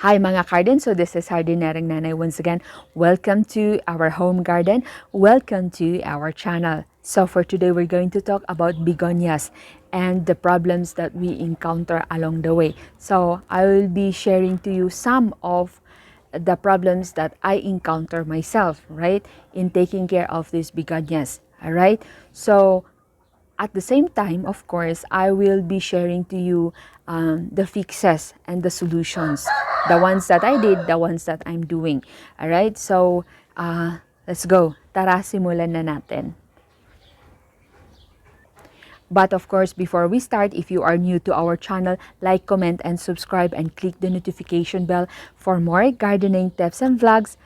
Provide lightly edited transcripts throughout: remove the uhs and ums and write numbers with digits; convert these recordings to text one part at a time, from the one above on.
Hi mga garden, so this is Hardinering Nanay once again. Welcome to our home garden. Welcome to our channel. So for today, we're going to talk about begonias and the problems that we encounter along the way. So I will be sharing to you some of the problems that I encounter myself, right, in taking care of these begonias. All right. So at the same time, of course, I will be sharing to you the fixes and the solutions, the ones that I did, the ones that I'm doing. All right, so let's go. Tara, simulan na natin. But of course, before we start, if you are new to our channel, like, comment, and subscribe, and click the notification bell for more gardening tips and vlogs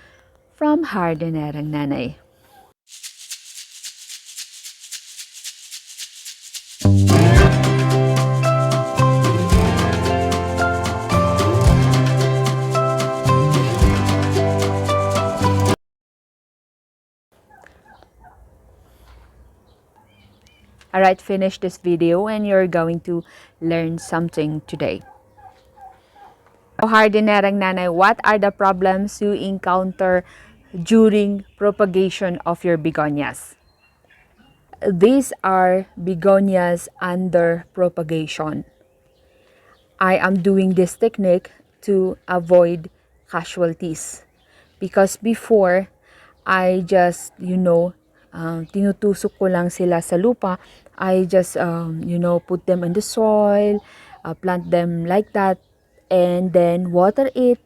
from Hardenerang Nanay. Alright, finish this video and you're going to learn something today. Hardinerang Nanay, what are the problems you encounter during propagation of your begonias? These are begonias under propagation. I am doing this technique to avoid casualties. Because before, I just, tinutusok ko lang sila sa lupa. I just, put them in the soil, plant them like that, and then water it.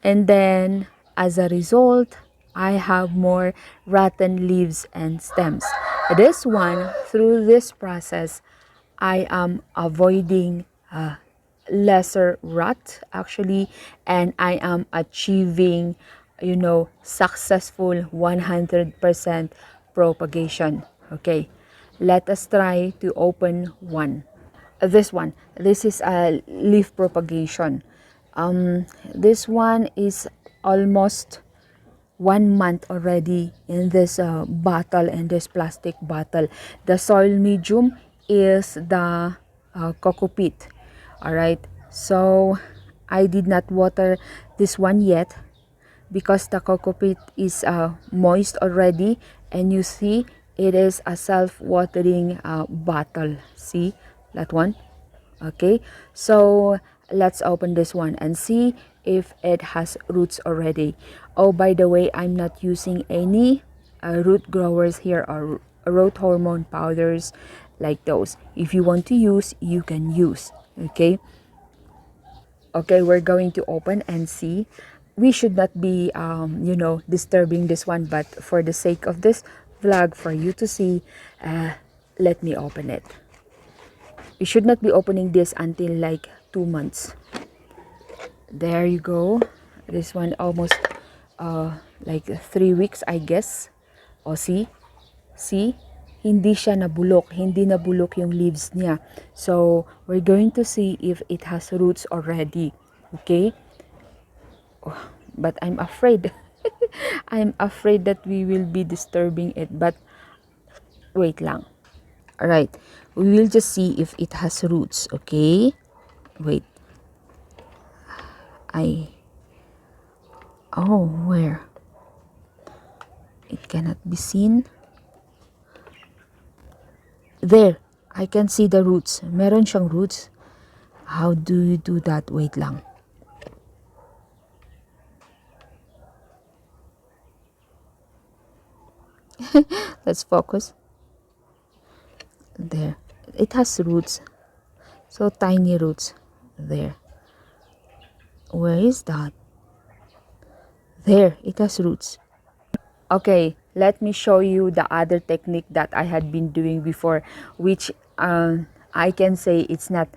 And then, as a result, I have more rotten leaves and stems. This one, through this process, I am avoiding lesser rot actually, and I am achieving successful 100% propagation. Okay, let us try to open one. This is a leaf propagation. This one is almost 1 month already in this bottle, in this plastic bottle. The soil medium is the coco peat. All right, so I did not water this one yet because the coco peat is moist already, and you see it is a self-watering bottle. See that one? Okay, so let's open this one and see if it has roots already. Oh, by the way, I'm not using any root growers here or growth hormone powders like those. If you want to use, you can use. Okay, we're going to open and see. We should not be disturbing this one, but for the sake of this vlog, for you to see, let me open it. You should not be opening this until like 2 months. There you go. This one almost like 3 weeks, I guess. O see? Hindi siya nabulok. Hindi nabulok yung leaves niya. So, we're going to see if it has roots already. Okay? Oh, but I'm afraid. I'm afraid that we will be disturbing it. But, wait lang. Alright, we will just see if it has roots, okay? Wait. Where? It cannot be seen. There, I can see the roots. Meron siyang roots. How do you do that? Wait lang. Let's focus. There, it has roots, so tiny roots. There, where is that? There, it has roots. Okay, let me show you the other technique that I had been doing before, which I can say it's not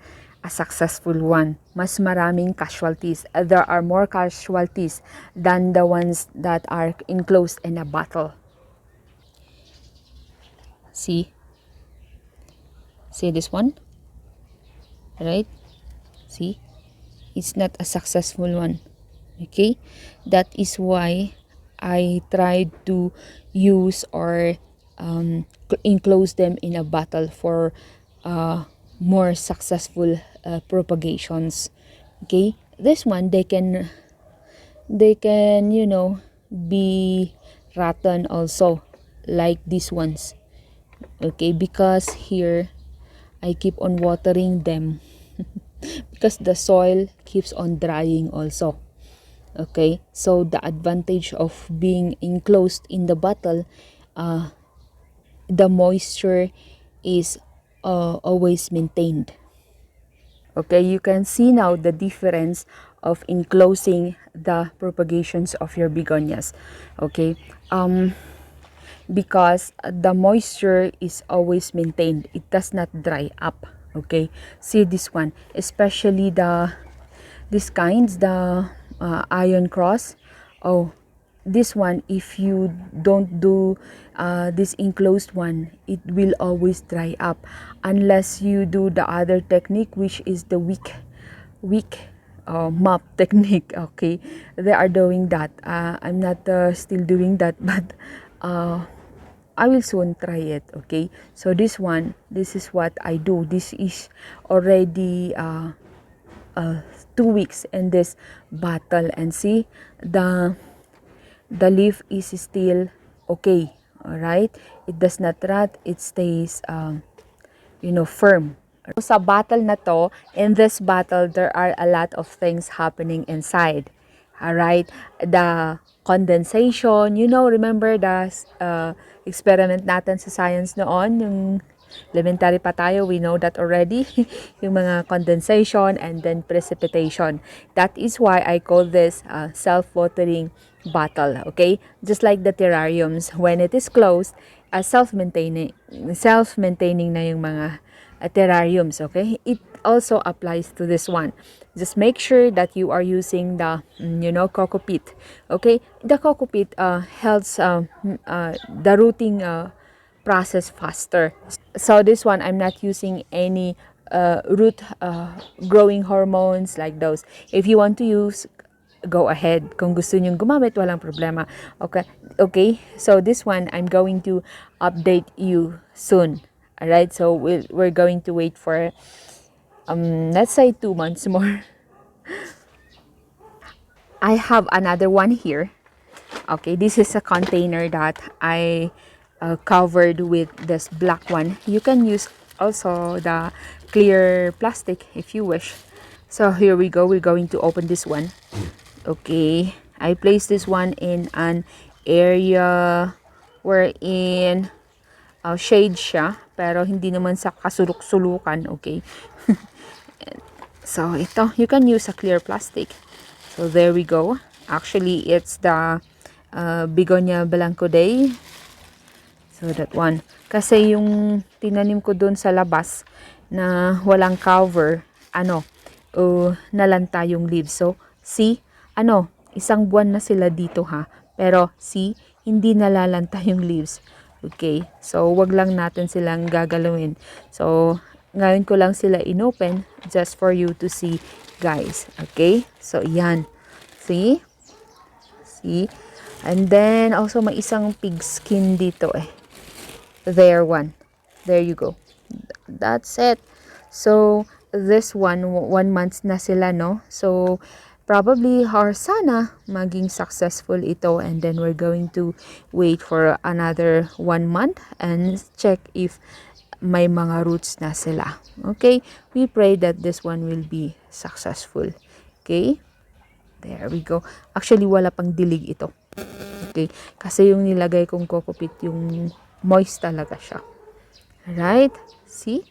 a successful one. Mas maraming casualties. There are more casualties than the ones that are enclosed in a bottle. See this one, right? See, it's not a successful one. Okay, that is why I tried to use or enclose them in a bottle for more successful propagations. Okay, this one, they can be rotten also, like these ones. Okay, because here I keep on watering them because the soil keeps on drying also. Okay, so the advantage of being enclosed in the bottle, the moisture is always maintained. Okay, you can see now the difference of enclosing the propagations of your begonias. Okay, because the moisture is always maintained, it does not dry up. Okay, see this one, especially these kinds, the iron cross. Oh, this one, if you don't do this enclosed one, it will always dry up unless you do the other technique, which is the weak mop technique. Okay, they are doing that. I'm not still doing that, but I will soon try it. Okay, so this one, this is what I do. This is already 2 weeks in this bottle, and see the leaf is still okay. All right, it does not rot, it stays firm. Sa bottle na to, in this bottle, there are a lot of things happening inside. Alright, the condensation, remember the experiment natin sa science noon, yung elementary pa tayo, we know that already. Yung mga condensation and then precipitation. That is why I call this self-watering bottle, okay? Just like the terrariums, when it is closed, self-maintaining na yung mga terrariums, okay? It also applies to this one. Just make sure that you are using the coco peat, okay? The coco peat helps the rooting process faster. So this one, I'm not using any root growing hormones like those. If you want to use, go ahead. Kung gusto nyong gumamit, walang problema. Okay, so this one, I'm going to update you soon. Alright, so we're going to wait for, let's say 2 months more. I have another one here. Okay, this is a container that I covered with this black one. You can use also the clear plastic if you wish. So here we go. We're going to open this one. Okay, I placed this one in an area wherein shade siya, pero hindi naman sa kasuluk-sulukan. Okay. So ito, you can use a clear plastic. So there we go. Actually, it's the Begonia Blanco Day. So that one. Kasi yung tinanim ko dun sa labas na walang cover, nalanta yung leaves. So, see, isang buwan na sila dito ha. Pero, see, hindi nalalanta yung leaves. Okay, so wag lang natin silang gagalawin. So, ngayon ko lang sila inopen just for you to see, guys. Okay, so yan. See? See? And then, also may isang pig skin dito eh. There one. There you go. That's it. So, this one, 1 month na sila, no? So, probably or sana maging successful ito, and then we're going to wait for another 1 month and check if may mga roots na sila. Okay? We pray that this one will be successful. Okay? There we go. Actually, wala pang dilig ito. Okay? Kasi yung nilagay kong coco peat, yung moist talaga siya. Right? See?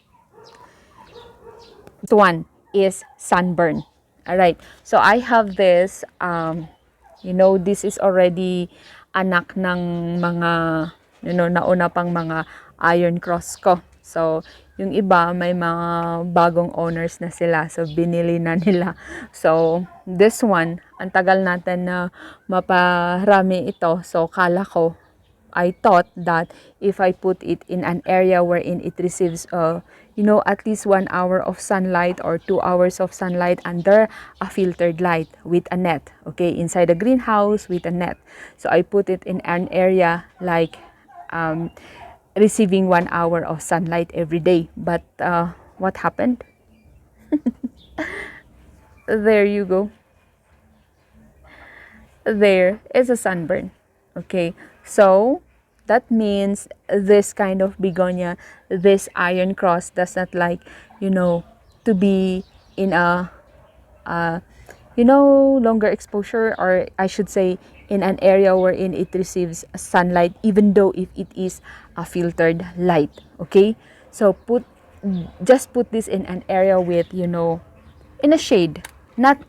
This one is sunburn. Alright, so I have this, this is already anak ng mga, nauna pang mga iron cross ko. So, yung iba, may mga bagong owners na sila. So, binili na nila. So, this one, ang tagal natin na maparami ito. So, I thought that if I put it in an area wherein it receives, at least 1 hour of sunlight or 2 hours of sunlight under a filtered light with a net, okay, inside a greenhouse with a net. So I put it in an area like receiving 1 hour of sunlight every day. But what happened? There you go. there is a sunburn. Okay, so that means this kind of begonia, this iron cross, does not like, you know, to be in a longer exposure, or I should say in an area wherein it receives sunlight, even though if it is a filtered light. Okay, so just put this in an area with, in a shade, not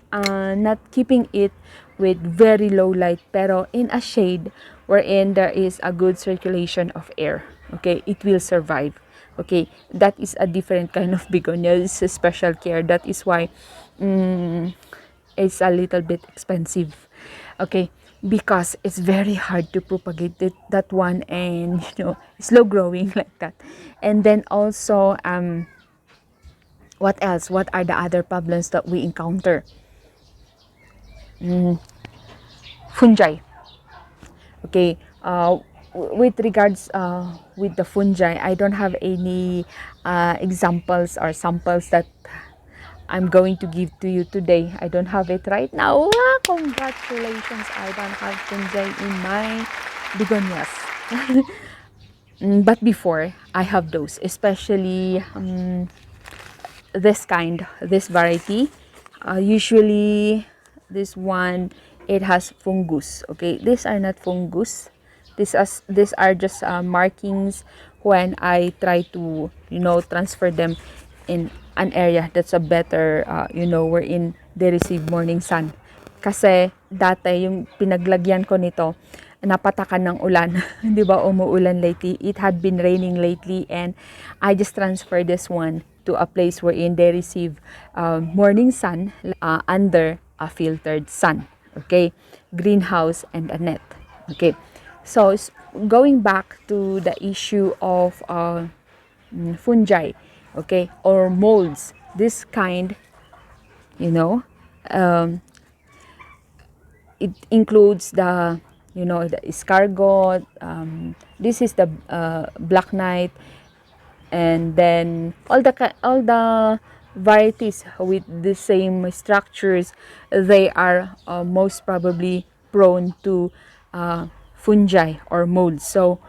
keeping it with very low light, pero in a shade wherein there is a good circulation of air. Okay, it will survive. Okay, that is a different kind of begonia. It's a special care. That is why it's a little bit expensive. Okay, because it's very hard to propagate that one, and slow growing like that. And then also, what else? What are the other problems that we encounter? Fungi. Okay, with regards with the fungi, I don't have any examples or samples that I'm going to give to you today. I don't have it right now. Congratulations, I don't have fungi in my begonias. But before, I have those, especially this variety. Usually, this one, it has fungus. Okay, these are not fungus. These are just markings when I try to transfer them in an area that's a better wherein they receive morning sun. Kasi dati yung pinaglagyan ko nito, napatakan ng ulan. 'Di ba, umuulan lately. It had been raining lately, and I just transferred this one to a place wherein they receive morning sun under a filtered sun. Okay, greenhouse and a net. Okay, so going back to the issue of fungi, okay, or molds. This kind, you know, it includes the escargot. This is the black knight, and then all the varieties with the same structures. They are most probably prone to fungi or molds. So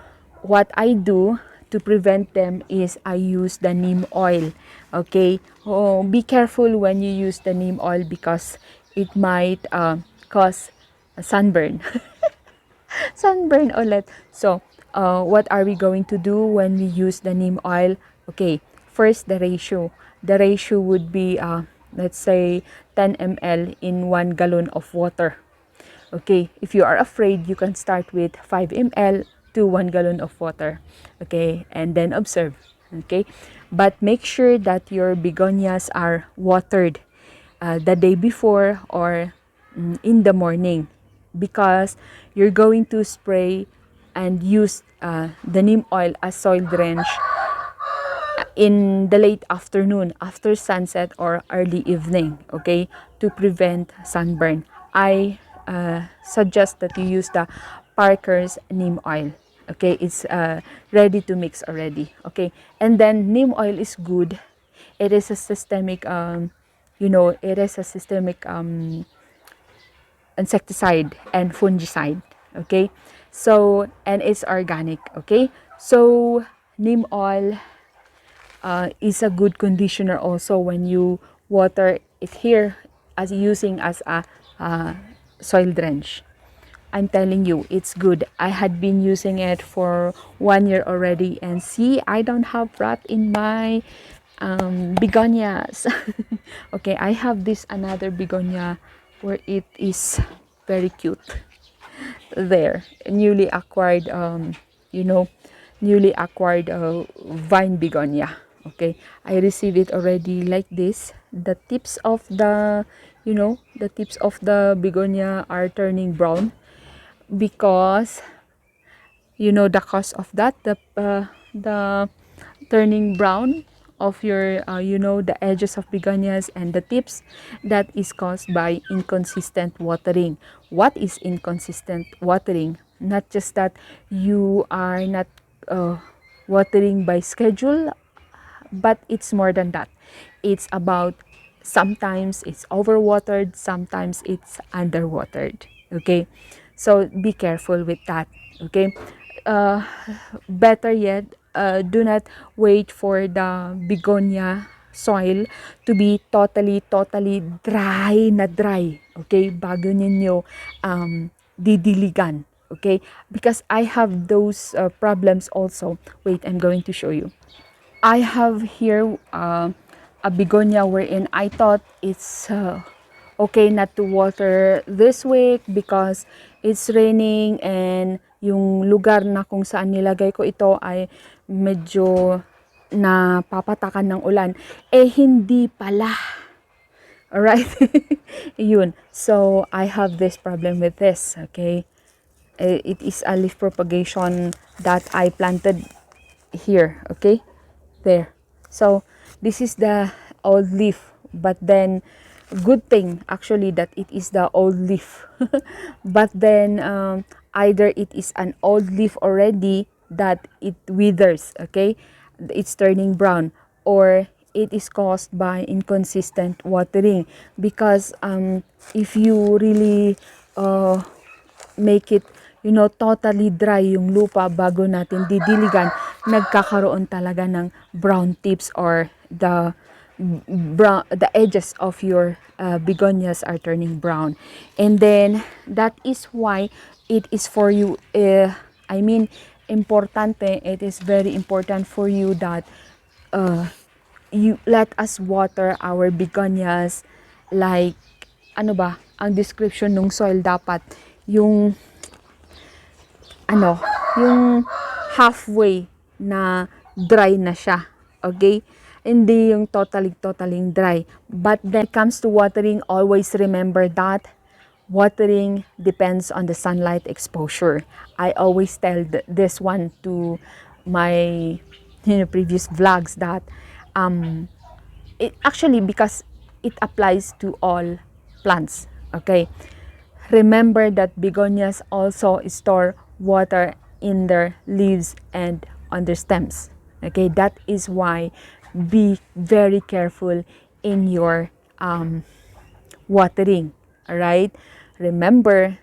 what I do to prevent them is I use the neem oil. Okay, be careful when you use the neem oil, because it might cause a sunburn. Sunburn ulit. So, what are we going to do when we use the neem oil? Okay, first the ratio. The ratio would be, let's say, 10 ml in 1 gallon of water. Okay, if you are afraid, you can start with 5 ml to 1 gallon of water. Okay, and then observe. Okay, but make sure that your begonias are watered the day before or in the morning, because you're going to spray and use the neem oil as soil drench in the late afternoon, after sunset or early evening, okay, to prevent sunburn. I suggest that you use the Parker's neem oil. Okay, it's ready to mix already. Okay, and then neem oil is good. It is a systemic, it is a systemic insecticide and fungicide. Okay, so, and it's organic. Okay, so neem oil is a good conditioner also when you water it here, as using as a soil drench. I'm telling you, it's good. I had been using it for 1 year already, and see, I don't have rot in my begonias. Okay, I have this another begonia where it is very cute. There, newly acquired, newly acquired vine begonia. Okay, I received it already like this. The tips of the begonia are turning brown, because the cause of that, the turning brown of your the edges of begonias and the tips, that is caused by inconsistent watering. What is inconsistent watering? Not just that you are not watering by schedule, but it's more than that. It's about, sometimes it's overwatered, sometimes it's underwatered. Okay, so be careful with that. Okay, uh, better yet, do not wait for the begonia soil to be totally dry na dry. Okay, bago ninyo didiligan. Okay, because I have those problems also. Wait, I'm going to show you. I have here a begonia wherein I thought it's okay not to water this week because it's raining and yung lugar na kung saan nilagay ko ito ay medyo napapatakan ng ulan. Eh hindi pala. Alright? Yun. So, I have this problem with this. Okay? It is a leaf propagation that I planted here. Okay? There. So, this is the old leaf. But then, good thing actually that it is the old leaf. But then, either it is an old leaf already that it withers. Okay? It's turning brown. Or it is caused by inconsistent watering. Because if you really make it, totally dry yung lupa bago natin didiligan, nagkakaroon talaga ng brown tips or the edges of your begonias are turning brown. And then, that is why it is for you, importante, it is very important for you that you let us water our begonias like, ano ba, ang description ng soil dapat, yung yung halfway na dry na siya. Okay? Hindi yung totally dry. But then it comes to watering, always remember that watering depends on the sunlight exposure. I always tell this one to my previous vlogs that it actually, because it applies to all plants. Okay? Remember that begonias also store water in their leaves and on their stems. Okay, that is why be very careful in your watering. Alright? Remember,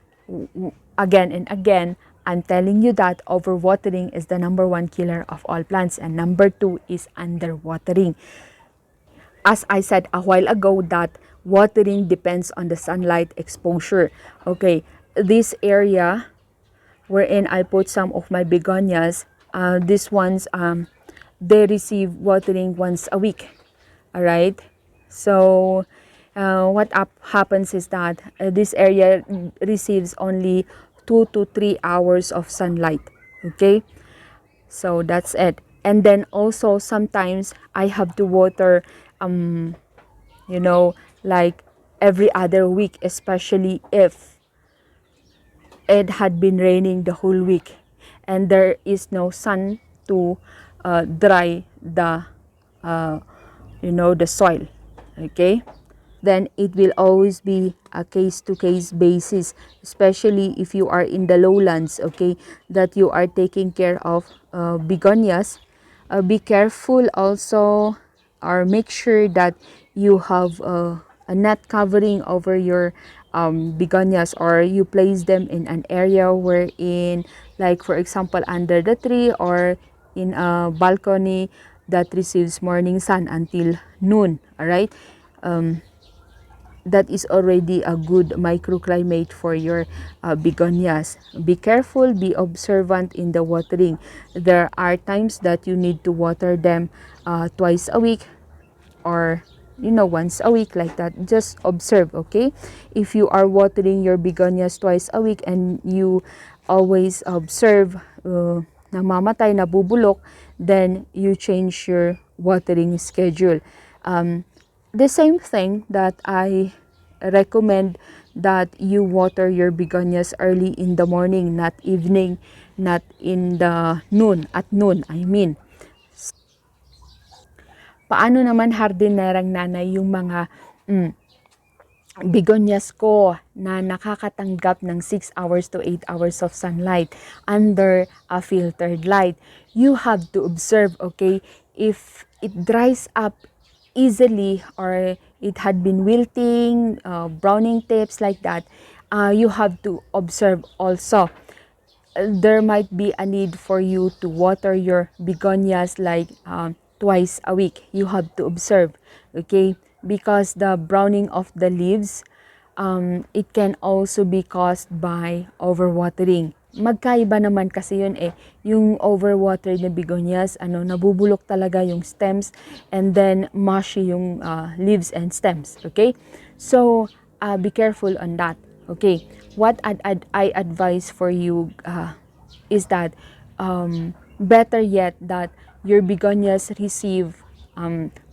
again and again, I'm telling you that overwatering is the number one killer of all plants, and number two is underwatering. As I said a while ago, that watering depends on the sunlight exposure. Okay, this area wherein I put some of my begonias, these ones, they receive watering once a week. Alright? So, what happens is that this area receives only 2 to 3 hours of sunlight. Okay? So, that's it. And then also, sometimes I have to water, like every other week, especially if it had been raining the whole week and there is no sun to dry the soil. Okay? Then it will always be a case-to-case basis, especially if you are in the lowlands, okay, that you are taking care of begonias. Be careful also, or make sure that you have a net covering over your begonias, or you place them in an area wherein, like for example, under the tree or in a balcony that receives morning sun until noon. All right? That is already a good microclimate for your begonias. Be careful, be observant in the watering. There are times that you need to water them twice a week, or once a week, like that. Just observe. Okay, if you are watering your begonias twice a week and you always observe namamatay, nabubulok, then you change your watering schedule. The same thing that I recommend, that you water your begonias early in the morning, not evening, not in the noon, at noon I mean. Paano naman hardinerang nanay yung mga begonias ko na nakakatanggap ng 6 hours to 8 hours of sunlight under a filtered light? You have to observe, okay, if it dries up easily or it had been wilting, browning tips like that, you have to observe also. There might be a need for you to water your begonias like twice a week. You have to observe, okay? Because the browning of the leaves, it can also be caused by overwatering. Magkaiba naman kasi yun eh. Yung overwatered na begonias, nabubulok talaga yung stems and then mushy yung leaves and stems, okay? So, be careful on that, okay? What I advise for you is that better yet that your begonias receive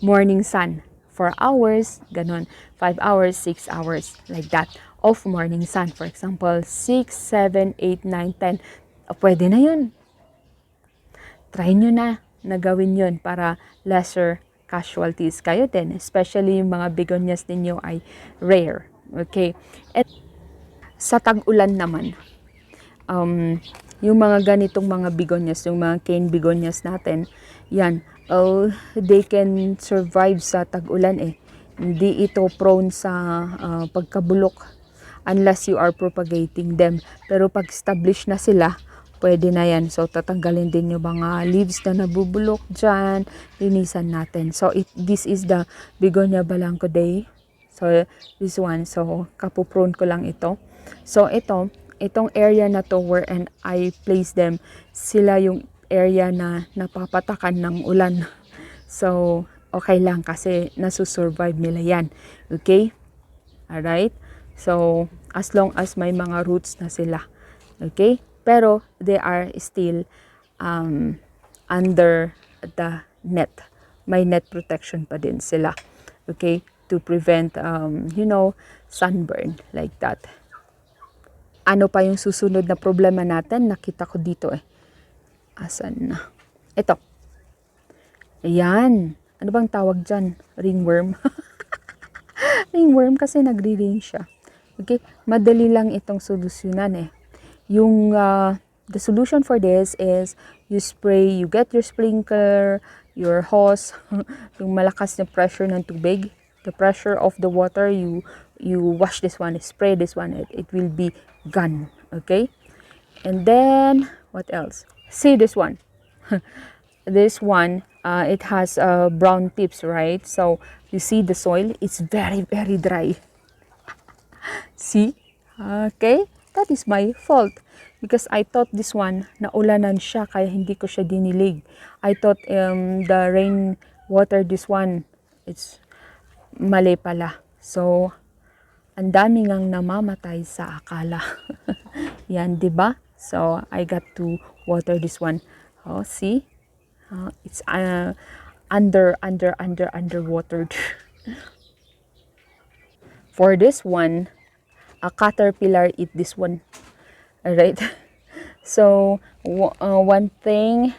morning sun 4 hours, ganon, 5 hours, 6 hours, like that, of morning sun. For example, 6, 7, 8, 9, 10. Pwede na yun. Try nyo na gawin yun para lesser casualties kayo din. Especially yung mga begonias ninyo ay rare. Okay? At sa tag-ulan naman, yung mga ganitong mga begonias, yung mga cane begonias natin, yan, they can survive sa tag-ulan eh. Hindi ito prone sa pagkabulok unless you are propagating them. Pero pag established na sila, pwede na yan. So, tatanggalin din yung mga leaves na nabubulok dyan. Linisan natin. So, this is the Begonia Balanco Day. So, this one. So, kapoprone ko lang ito. So, itong area na to where and I place them, sila yung area na napapatakan ng ulan. So, okay lang kasi nasusurvive nila yan. Okay? Alright? So, as long as may mga roots na sila. Okay? Pero, they are still under the net. May net protection pa din sila. Okay? To prevent, sunburn. Like that. Ano pa yung susunod na problema natin? Nakita ko dito eh. Asan na? Ito. Ayan. Ano bang tawag dyan? Ringworm. Ringworm kasi nagre-ring siya. Okay? Madali lang itong solusyonan eh. Yung, the solution for this is you get your sprinkler, your hose, yung malakas na pressure ng tubig, the pressure of the water, you wash this one, spray this one, it will be gone. Okay? And then, what else? See this one. This one, it has brown tips, right? So, you see the soil, it's very, very dry. See? Okay? That is my fault. Because I thought this one, naulanan siya, kaya hindi ko siya dinilig. I thought the rain water, this one, it's mali pala. So, ang dami ngang namamatay sa akala. Yan, di ba? So, I got to water this one. Oh, see? It's underwatered. For this one, a caterpillar eat this one. Alright? So, one thing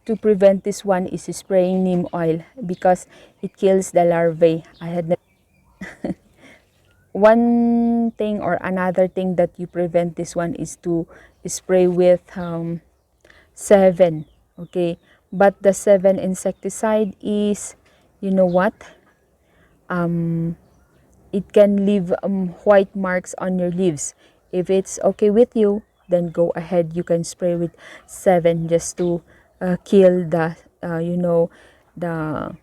to prevent this one is spraying neem oil because it kills the larvae. One thing or another thing that you prevent this one is to spray with 7. Okay? But the 7 insecticide is, you know what? It can leave white marks on your leaves. If it's okay with you, then go ahead. You can spray with 7 just to kill the, the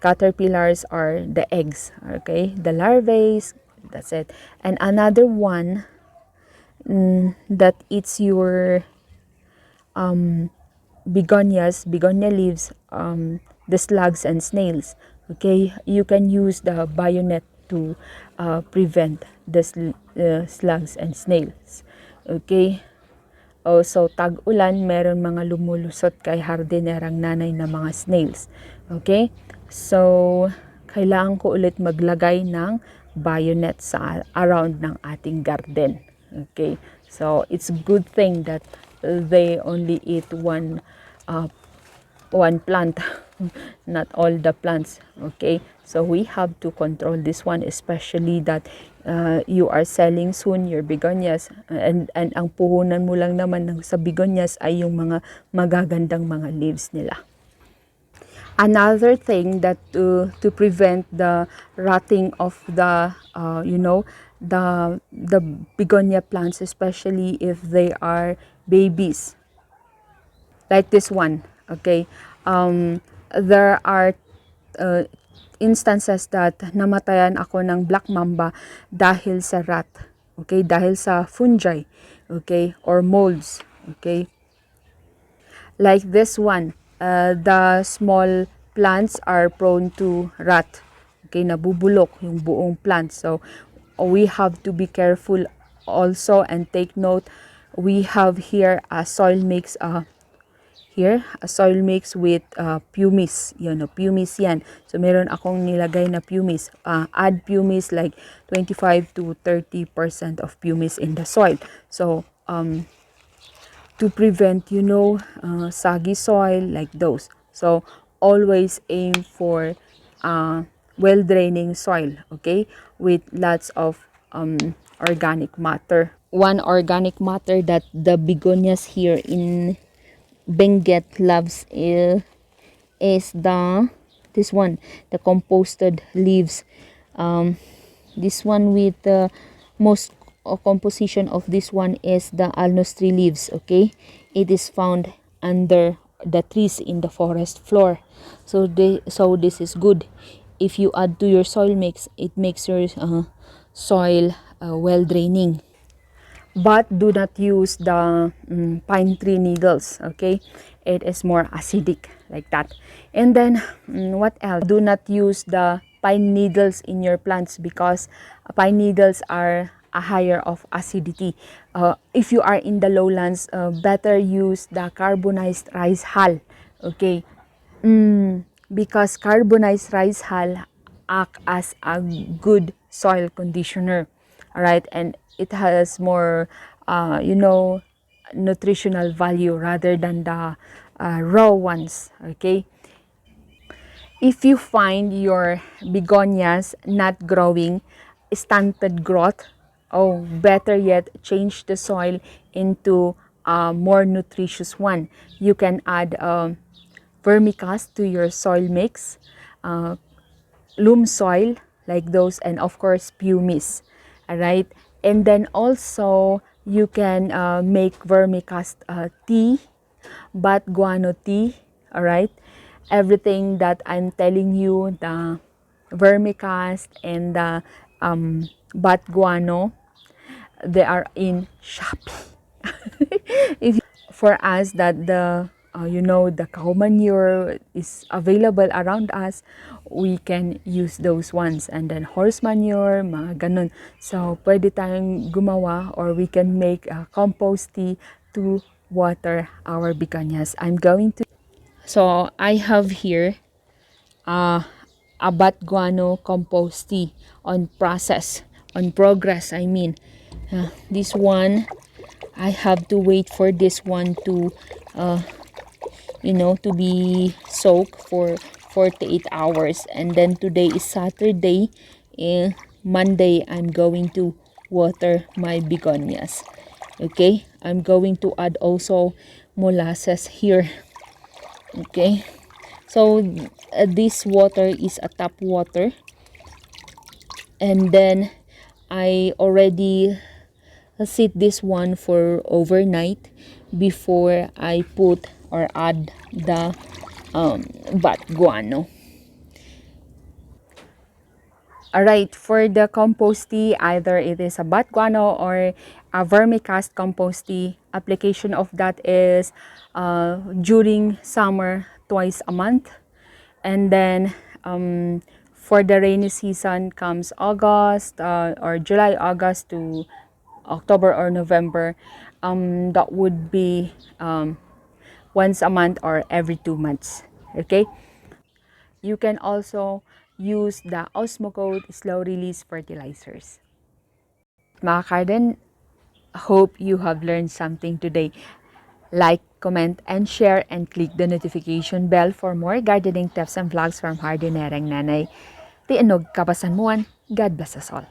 caterpillars or the eggs. Okay, the larvae. That's it. And another one that eats your begonia leaves, the slugs and snails. Okay, you can use the bayonet to prevent the slugs and snails. Okay. So, tag-ulan, meron mga lumulusot kay hardinerang nanay na mga snails. Okay? So, kailangan ko ulit maglagay ng bayonet sa around ng ating garden. Okay? So, it's a good thing that they only eat one plant, not all the plants. Okay? So, we have to control this one, especially that you are selling soon your begonias and ang puhunan mo lang naman sa begonias ay yung mga magagandang mga leaves nila. Another thing that to prevent the rotting of the the begonia plants, especially if they are babies, like this one. Okay, there are uh, instances that namatayan ako ng black mamba dahil sa rat, okay, dahil sa fungi, okay, or molds, okay. Like this one, the small plants are prone to rat. Okay, nabubulok yung buong plant. So, we have to be careful also and take note. We have here a soil mix, here, a soil mix with pumice. Yun, no, pumice yan. So, meron akong nilagay na pumice. Add pumice like 25 to 30% of pumice in the soil. So, to prevent, soggy soil like those. So, always aim for well-draining soil, okay, with lots of organic matter. One organic matter that the begonias here in Benguet loves is this one, the composted leaves. This one with the most composition of this one is the alnos tree leaves, okay. It is found under the trees in the forest floor. So this is good. If you add to your soil mix, it makes your soil well draining. But do not use the pine tree needles, okay. It is more acidic, like that. And then what else? Do not use the pine needles in your plants, because pine needles are a higher of acidity. If you are in the lowlands, better use the carbonized rice hull, okay. Because carbonized rice hull act as a good soil conditioner, all right, and it has more nutritional value rather than the raw ones, okay. If you find your begonias not growing, stunted growth, oh, better yet, change the soil into a more nutritious one. You can add vermicast to your soil mix, loam soil like those, and of course pumice, all right. And then also you can make vermicast tea, bat guano tea, all right. Everything that I'm telling you, the vermicast and the bat guano, they are in Shopee. If for us that the cow manure is available around us, we can use those ones. And then horse manure, mga ganun. So pwede tayong gumawa, or we can make a compost tea to water our begonias. So I have here a bat guano compost tea on progress, I mean. This one, I have to wait for this one to to be soaked for 48 hours. And then today is Saturday, Monday I'm going to water my begonias, okay. I'm going to add also molasses here, okay. So this water is a tap water, and then I already sit this one for overnight before I put or add the bat guano. Alright, for the compost tea, either it is a bat guano or a vermicast compost tea, application of that is during summer, twice a month. And then for the rainy season comes August or July, August to October or November, that would be once a month or every 2 months, okay. You can also use the Osmocote slow release fertilizers. Mga garden, hope you have learned something today. Like, comment, and share, and click the notification bell for more gardening tips and vlogs from Hardinerang Nanay. Tianog kabasan muan, God bless us all.